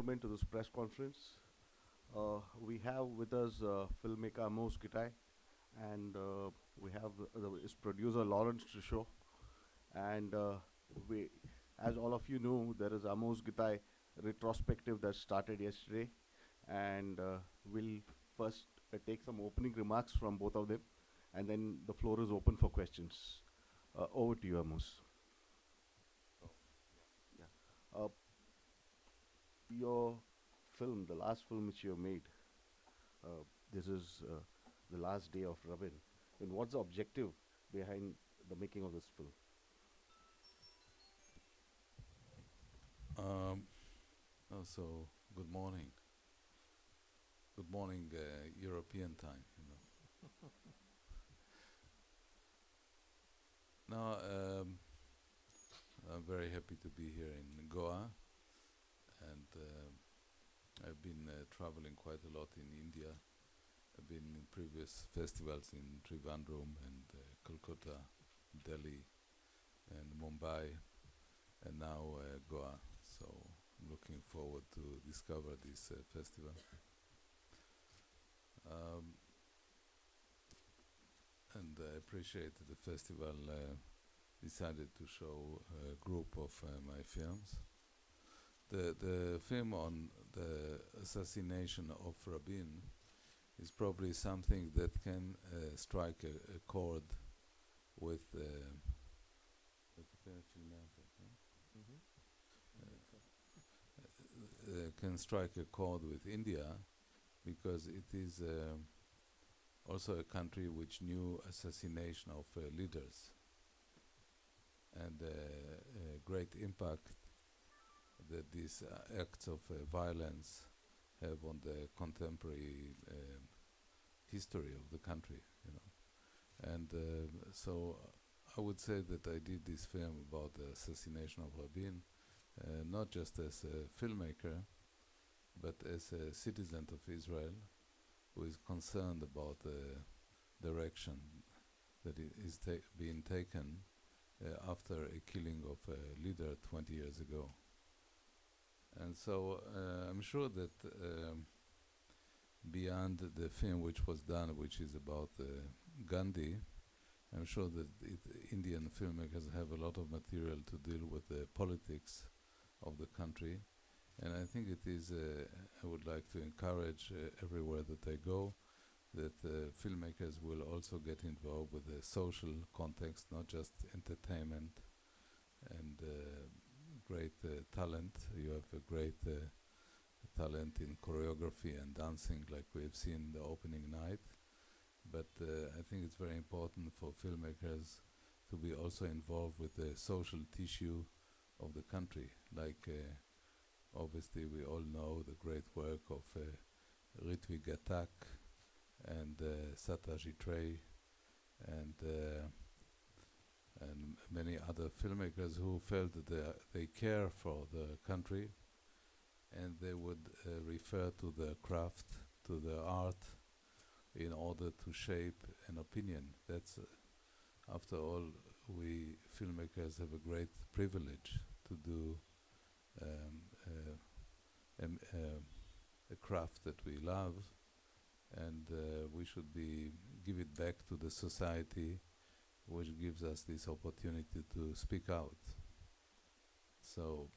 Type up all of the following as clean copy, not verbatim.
gentlemen, to this press conference. We have with us filmmaker Amos Gitai, and we have his producer Lawrence Trisho. And we, as all of you know, there is Amos Gitai retrospective that started yesterday, and we'll first take some opening remarks from both of them, and then the floor is open for questions. Over to you, Amos. Yeah. Your film, the last film which you made, this is the last day of Rabin. And what's the objective behind the making of this film? Also, good morning. Good morning, European time, Now, I'm very happy to be here in Goa, and I've been traveling quite a lot in India. I've been in previous festivals in Trivandrum and Calcutta, Delhi, and Mumbai, and now Goa. So I'm looking forward to discover this festival. And I appreciate that the festival decided to show a group of my films. The film on the assassination of Rabin is probably something that can strike a chord with can strike a chord with India, because it is also a country which knew assassination of leaders, and a great impact that these acts of violence have on the contemporary history of the country, And so I would say that I did this film about the assassination of Rabin, not just as a filmmaker, but as a citizen of Israel who is concerned about the direction that is being taken after a killing of a leader 20 years ago. And so I'm sure that beyond the film which was done, which is about Gandhi, I'm sure that Indian filmmakers have a lot of material to deal with the politics of the country. And I think it is, I would like to encourage everywhere that I go, that filmmakers will also get involved with the social context, not just entertainment and great talent. You have a great talent in choreography and dancing, like we have seen the opening night. But I think it's very important for filmmakers to be also involved with the social tissue of the country. Like obviously we all know the great work of Ritwik Ghatak and Satyajit Ray and many other filmmakers who felt that they care for the country, and they would refer to the craft, to the art, in order to shape an opinion. That's, after all, we filmmakers have a great privilege to do a craft that we love, and we should give it back to the society, which gives us this opportunity to speak out. So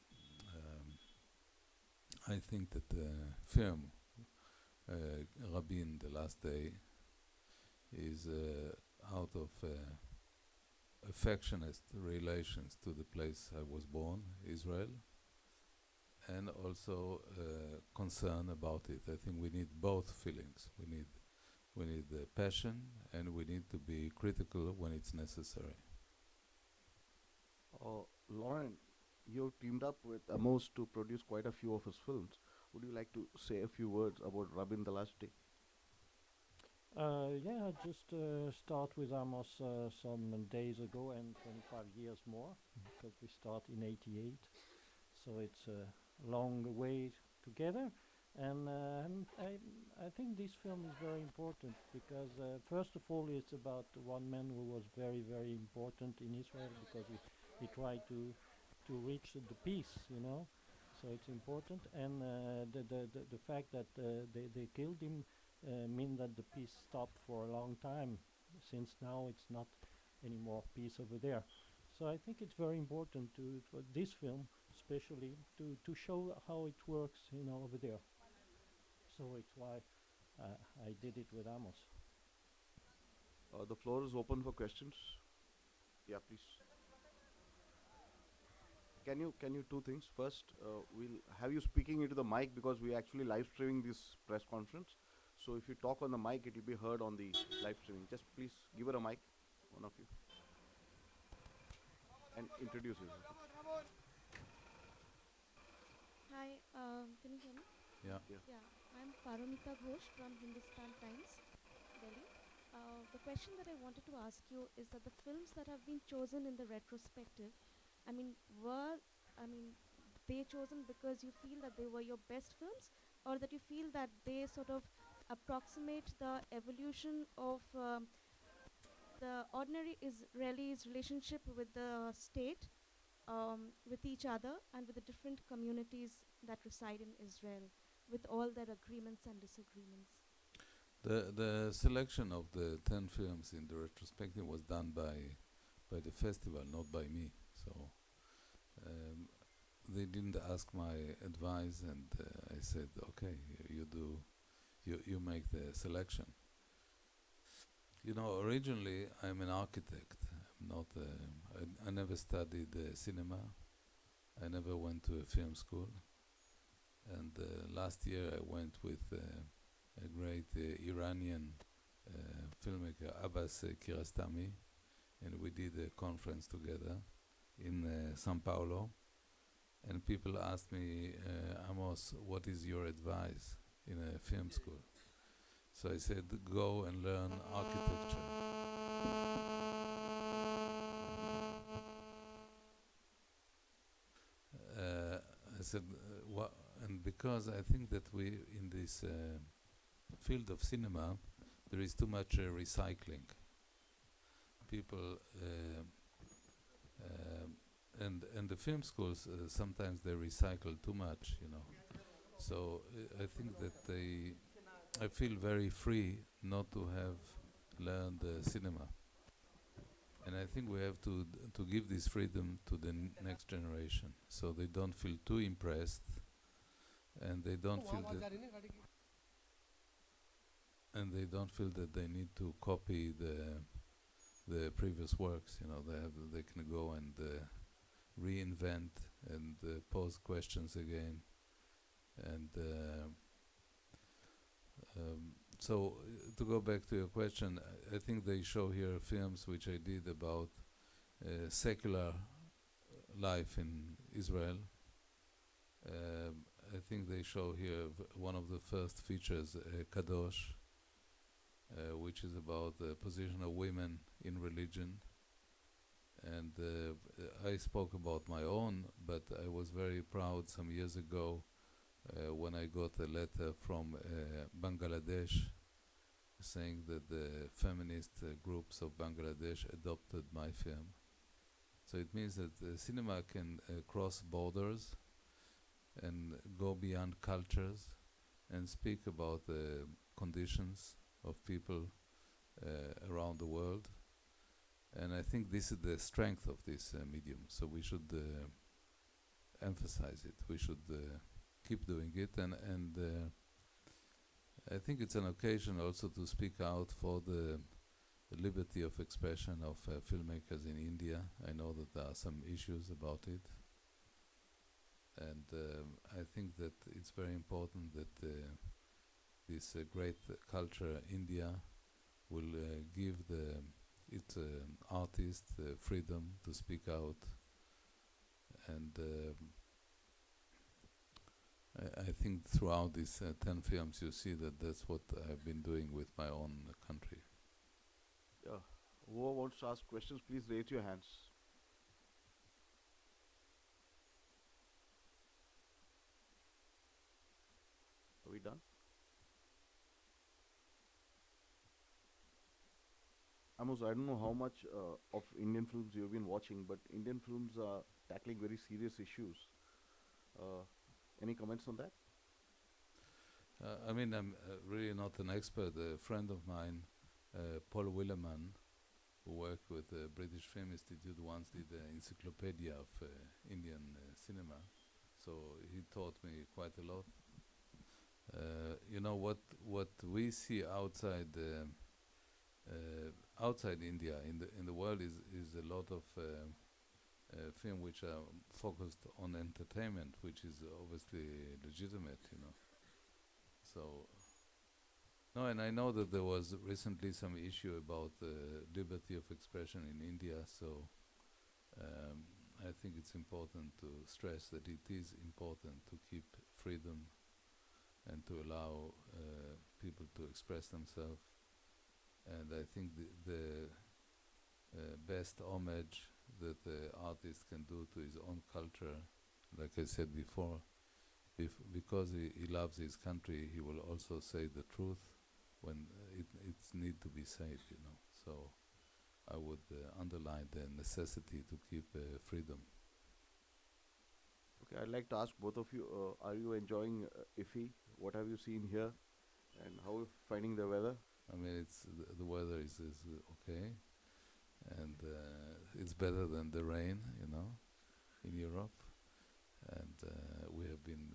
I think that the film Rabin, The Last Day, is out of affectionate relations to the place I was born, Israel, and also concern about it. I think we need both feelings. We need the passion, and we need to be critical when it's necessary. Lauren, you teamed up with Amos to produce quite a few of his films. Would you like to say a few words about Rabin, The Last Day? Yeah, I just start with Amos some days ago, and 25 years more, because we start in 88. So it's a long way together. And I think this film is very important because, first of all, it's about one man who was very, very important in Israel, because he tried to reach the peace, So it's important, and the fact that they killed him mean that the peace stopped for a long time, since now it's not any more peace over there. So I think it's very important to, for this film especially, to show how it works, over there. So it's why I did it with Amos. The floor is open for questions. Yeah, please. Can you two things? First, we'll have you speaking into the mic because we're actually live streaming this press conference. So if you talk on the mic, it will be heard on the live streaming. Just please give her a mic, one of you, and introduce yourself. Hi, can you hear me? Yeah. Yeah. Yeah, I'm Paramita Ghosh from Hindustan Times, Delhi. The question that I wanted to ask you is that the films that have been chosen in the retrospective, I mean, were, I mean, they chosen because you feel that they were your best films, or that you feel that they sort of approximate the evolution of the ordinary Israelis' relationship with the state, with each other, and with the different communities that reside in Israel, with all their agreements and disagreements. The selection of the 10 films in the retrospective was done by the festival, not by me. So um, they didn't ask my advice, and I said, okay, you make the selection. Originally I'm an architect. I'm not. I never studied cinema. I never went to a film school. And last year I went with a great Iranian filmmaker, Abbas Kiarostami, and we did a conference together in São Paulo. And people asked me, Amos, what is your advice in a film school? So I said, go and learn architecture. I said, and because I think that we, in this field of cinema, there is too much recycling. People, and the film schools, sometimes they recycle too much, So I think that I feel very free not to have learned cinema. And I think we have to give this freedom to the next generation, so they don't feel too impressed, and they don't feel that they need to copy the previous works. They can go and reinvent and pose questions again, and so to go back to your question, I think they show here films which I did about secular life in Israel. I think they show here one of the first features, Kadosh, which is about the position of women in religion. And I spoke about my own, but I was very proud some years ago when I got a letter from Bangladesh saying that the feminist groups of Bangladesh adopted my film. So it means that cinema can cross borders and go beyond cultures and speak about the conditions of people around the world. And I think this is the strength of this medium. So we should emphasize it. We should keep doing it, and I think it's an occasion also to speak out for the liberty of expression of filmmakers in India. I know that there are some issues about it, and I think that it's very important that this great culture, India, will give its artists freedom to speak out, and I think throughout these 10 films you see that that's what I've been doing with my own country. Yeah. Whoever wants to ask questions, please raise your hands. Are we done? Amos, I don't know how much of Indian films you've been watching, but Indian films are tackling very serious issues. Any comments on that? I mean, I'm really not an expert. A friend of mine, Paul Willeman, who worked with the British Film Institute, once did an encyclopedia of Indian cinema. So he taught me quite a lot. You know what we see outside India in the world is a lot of film which are focused on entertainment, which is obviously legitimate, you know. So no, and I know that there was recently some issue about liberty of expression in India. So I think it's important to stress that it is important to keep freedom and to allow people to express themselves. And I think the best homage that the artist can do to his own culture, like I said before, because he loves his country, he will also say the truth when it's need to be said, you know. So I would underline the necessity to keep freedom. Okay, I'd like to ask both of you, are you enjoying IFFI? What have you seen here? And how are you finding the weather? I mean, the weather is okay, and it's better than the rain, you know, in Europe. And we have been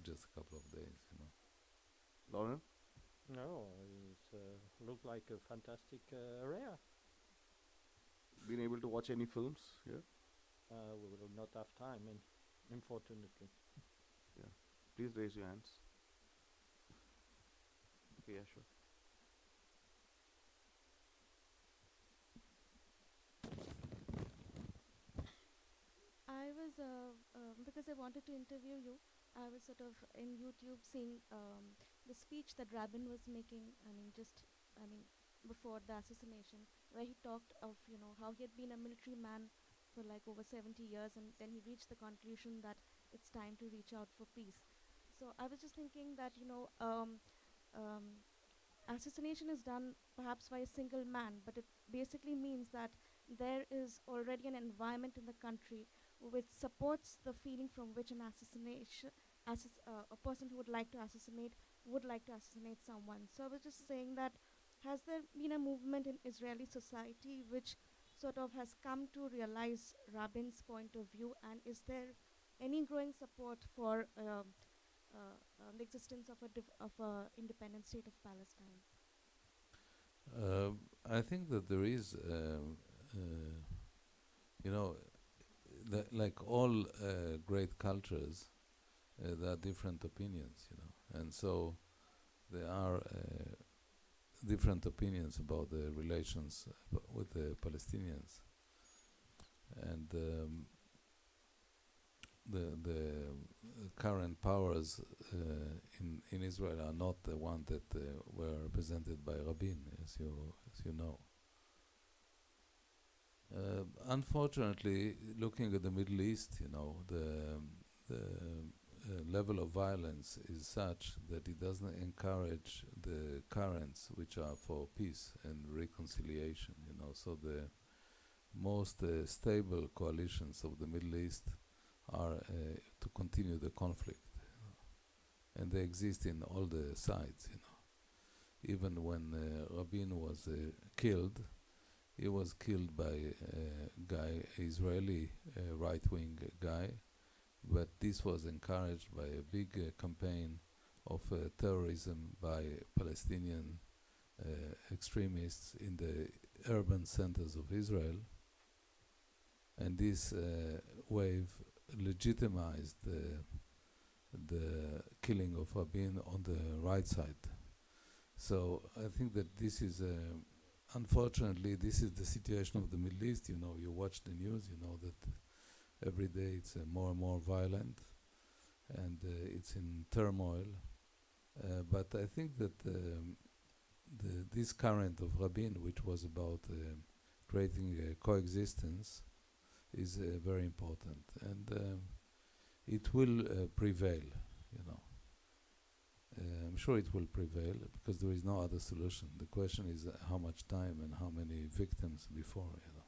just a couple of days, you know. Lauren? No, it looked like a fantastic area. Been able to watch any films here? We will not have time, unfortunately. Yeah. Please raise your hands. Okay, yeah, sure. I was because I wanted to interview you. I was sort of in YouTube seeing the speech that Rabin was making. I mean, before the assassination, where he talked of how he had been a military man for like over 70 years, and then he reached the conclusion that it's time to reach out for peace. So I was just thinking that um, assassination is done perhaps by a single man, but it basically means that there is already an environment in the country which supports the feeling from which an a person who would like to assassinate someone. So I was just saying that has there been a movement in Israeli society which sort of has come to realize Rabin's point of view, and is there any growing support for the existence of a independent state of Palestine? I think that there is, you know, like all great cultures, there are different opinions, you know, and so there are different opinions about the relations with the Palestinians, and the current powers in Israel are not the one that were represented by Rabin, as you know. Unfortunately, looking at the Middle East, you know, the level of violence is such that it doesn't encourage the currents which are for peace and reconciliation, you know. So the most stable coalitions of the Middle East are to continue the conflict, you know. And they exist in all the sides, you know. Even when Rabin was killed, he was killed by a guy, Israeli right-wing guy, but this was encouraged by a big campaign of terrorism by Palestinian extremists in the urban centers of Israel. And this wave legitimized the killing of Rabin on the right side. So I think that this is unfortunately, this is the situation of the Middle East. You know, you watch the news, you know that every day it's more and more violent, and it's in turmoil. But I think that this current of Rabin, which was about creating a coexistence, is very important, and it will prevail, you know. I'm sure it will prevail because there is no other solution. The question is how much time and how many victims before, you know.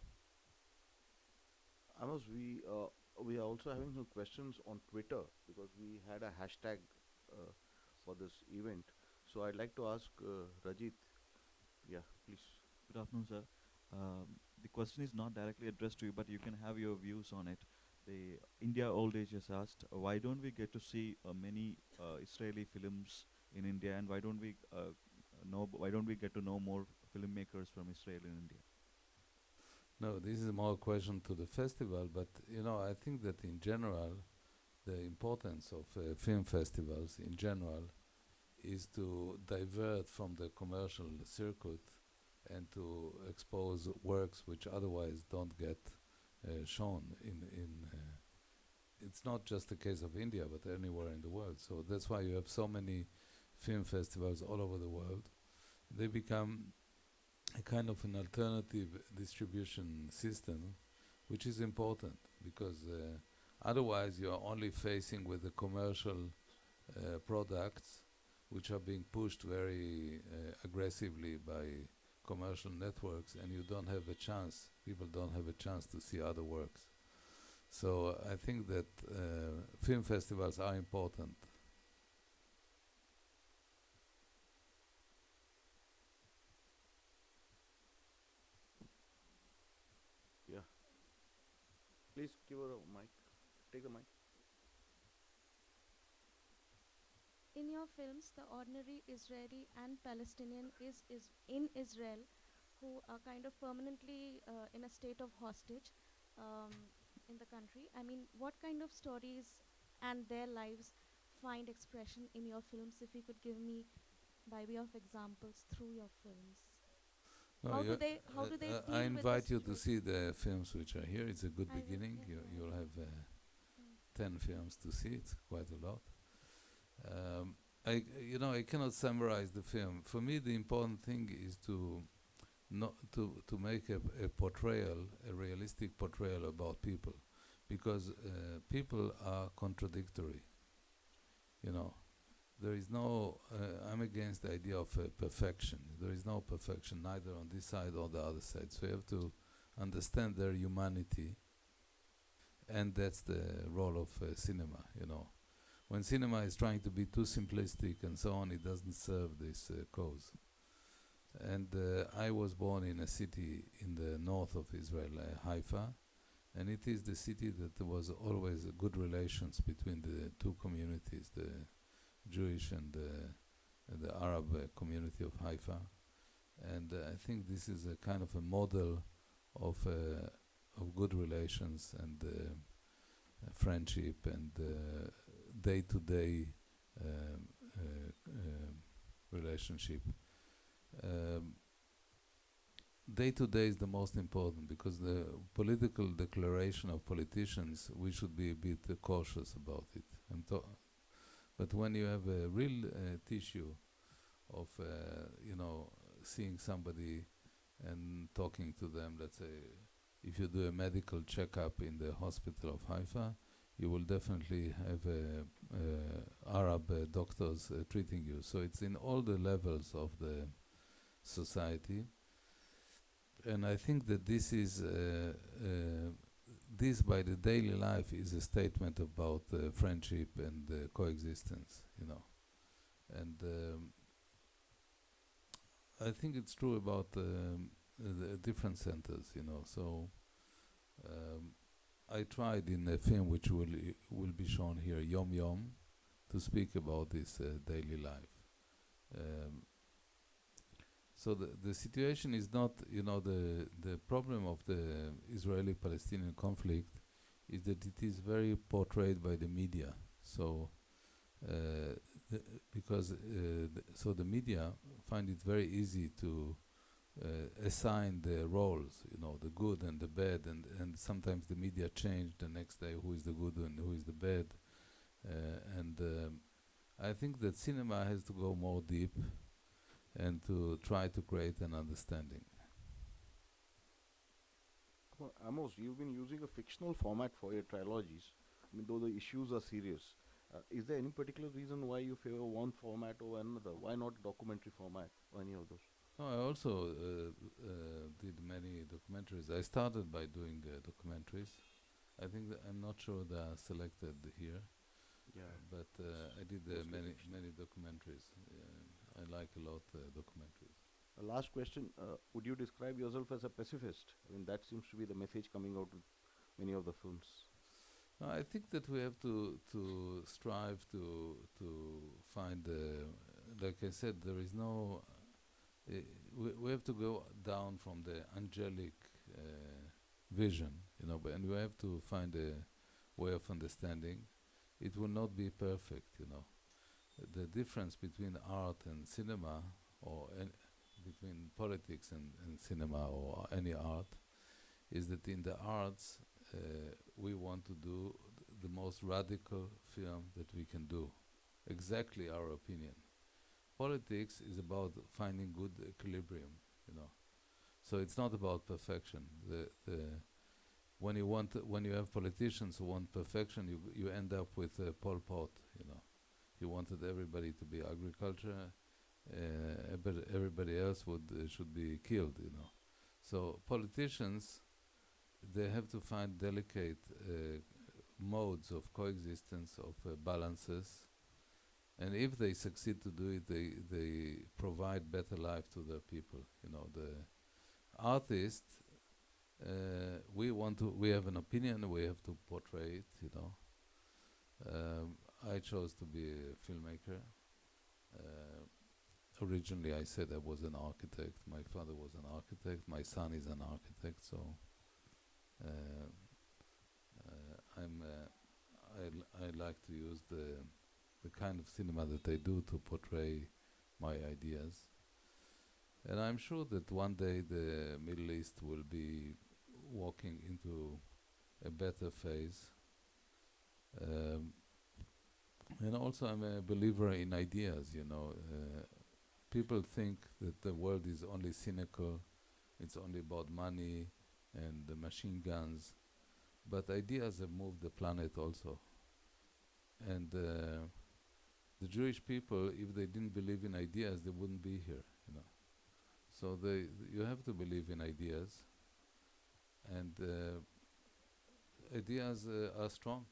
Amos, we We are also having some questions on Twitter because we had a hashtag for this event. So I'd like to ask Rajit. Yeah, please. Good afternoon, sir. The question is not directly addressed to you, but you can have your views on it. The India Old Age has asked, why don't we get to see many Israeli films in India, and why don't we get to know more filmmakers from Israel in India? No, this is more a question to the festival, but I think that in general, the importance of film festivals in general is to divert from the commercial circuit and to expose works which otherwise don't get shown in it's not just the case of India but anywhere in the world. So that's why you have so many film festivals all over the world. They become a kind of an alternative distribution system, which is important because otherwise you are only facing with the commercial products which are being pushed very aggressively by commercial networks, and you don't have a chance, people don't have a chance to see other works. So I think that film festivals are important. Yeah. Please give her a mic. Take the mic. In your films, the ordinary Israeli and Palestinian is in Israel, who are kind of permanently in a state of hostage in the country. I mean, what kind of stories and their lives find expression in your films? If you could give me by way of examples through your films. No, How do they deal I with the invite you to situation? see the films which are here. It's a good I will, beginning. yeah, I You'll will. have Mm. 10 films to see. It's quite a lot. I cannot summarize the film. For me, the important thing is to not to make a portrayal, a realistic portrayal about people, because people are contradictory. You know, there is no. I'm against the idea of perfection. There is no perfection neither on this side or the other side. So you have to understand their humanity, and that's the role of cinema. When cinema is trying to be too simplistic and so on, it doesn't serve this cause. And I was born in a city in the north of Israel, Haifa, and it is the city that there was always good relations between the two communities, the Jewish and the Arab community of Haifa. And I think this is a kind of a model of good relations and friendship and day-to-day relationship. Day-to-day is the most important because the political declaration of politicians, we should be a bit cautious about it. But when you have a real tissue of, seeing somebody and talking to them, let's say, if you do a medical checkup in the hospital of Haifa, you will definitely have Arab doctors treating you. So it's in all the levels of the society. And I think that this by the daily life is a statement about friendship and coexistence, And I think it's true about the different centers, So I tried in a film which will be shown here, Yom Yom, to speak about this daily life. So the situation is not, the problem of the Israeli-Palestinian conflict is that it is very portrayed by the media. So so the media find it very easy to assign the roles, the good and the bad, and sometimes the media change the next day who is the good and who is the bad. I think that cinema has to go more deep and to try to create an understanding. Amos, you've been using a fictional format for your trilogies. I mean, though the issues are serious. Is there any particular reason why you favor one format over another? Why not documentary format or any of those? No, I also did many documentaries. I started by doing documentaries, I think that I'm not sure they are selected here, Yeah. but I did Mostly many fictional. many documentaries. I like a lot documentaries. Last question: would you describe yourself as a pacifist? I mean, that seems to be the message coming out with many of the films. No, I think that we have to strive to find. Like I said, there is no. Uh, we have to go down from the angelic vision, and we have to find a way of understanding. It will not be perfect, The difference between art and cinema, or between politics and cinema or any art, is that in the arts we want to do the most radical film that we can do. Exactly our opinion. Politics is about finding good equilibrium, you know. So it's not about perfection. The when you have politicians who want perfection, you end up with Pol Pot, He wanted everybody to be agriculture, but everybody else should be killed, So politicians, they have to find delicate modes of coexistence, of balances, and if they succeed to do it, they provide better life to their people. The artist, we have an opinion, we have to portray it. I chose to be a filmmaker. Originally, I said I was an architect. My father was an architect. My son is an architect. So uh, I like to use the kind of cinema that I do to portray my ideas. And I'm sure that one day the Middle East will be walking into a better phase. And also, I'm a believer in ideas. People think that the world is only cynical, it's only about money and the machine guns, but ideas have moved the planet also. And the Jewish people, if they didn't believe in ideas, they wouldn't be here. So you have to believe in ideas, and ideas are strong.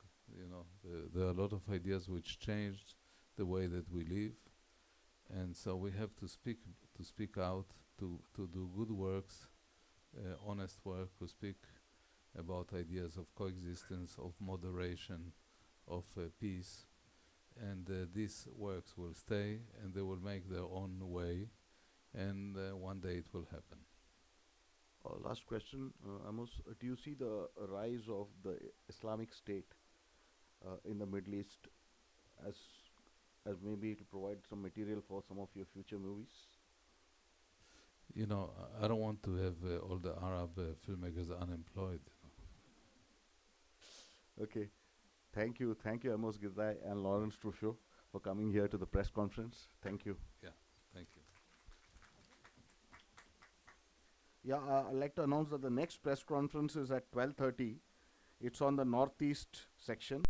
There are a lot of ideas which changed the way that we live, and so we have to speak out, to do good works, honest work, to speak about ideas of coexistence, of moderation, of peace, and these works will stay, and they will make their own way, and one day it will happen. Last question, Amos. Do you see the rise of the Islamic State in the Middle East as maybe it will provide some material for some of your future movies? I don't want to have all the Arab filmmakers unemployed. Okay. Thank you, Amos Gitai and Lawrence Truffaut, for coming here to the press conference. Thank you. Yeah, thank you. Yeah, I'd like to announce that the next press conference is at 12:30. It's on the northeast section.